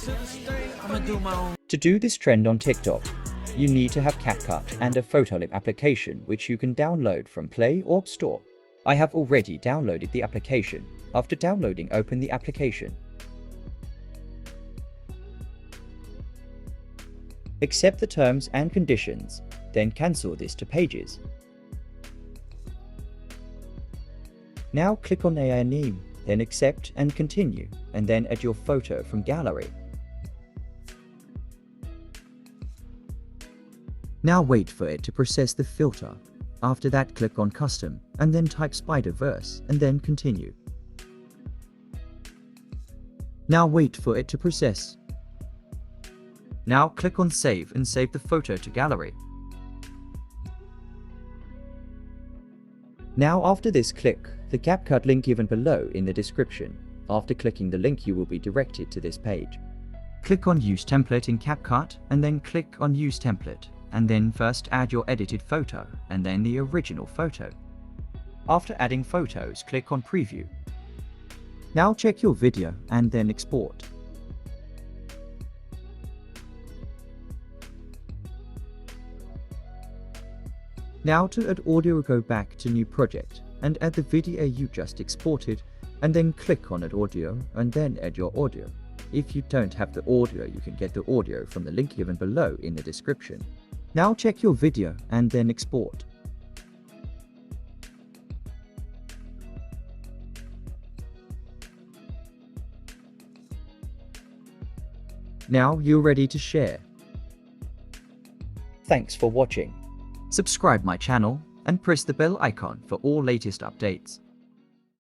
I'm gonna do my own. To do this trend on TikTok, you need to have CapCut and a Photolip application which you can download from Play or App Store. I have already downloaded the application. After downloading, open the application. Accept the terms and conditions, then cancel this to Pages. Now click on AI name, then accept and continue, and then add your photo from gallery. Now wait for it to process the filter. After that, click on custom and then type Spider-Verse and then continue. Now wait for it to process. Now click on save and save the photo to gallery. Now after this, click the CapCut link given below in the description. After clicking the link, you will be directed to this page. Click on Use Template in CapCut and then click on Use Template, and then first add your edited photo and then the original photo. After adding photos, click on Preview. Now check your video and then export. Now to add audio, go back to New Project and add the video you just exported, and then click on Add Audio and then add your audio. If you don't have the audio, you can get the audio from the link given below in the description. Now check your video and then export. Now you're ready to share. Thanks for watching. Subscribe my channel and press the bell icon for all latest updates.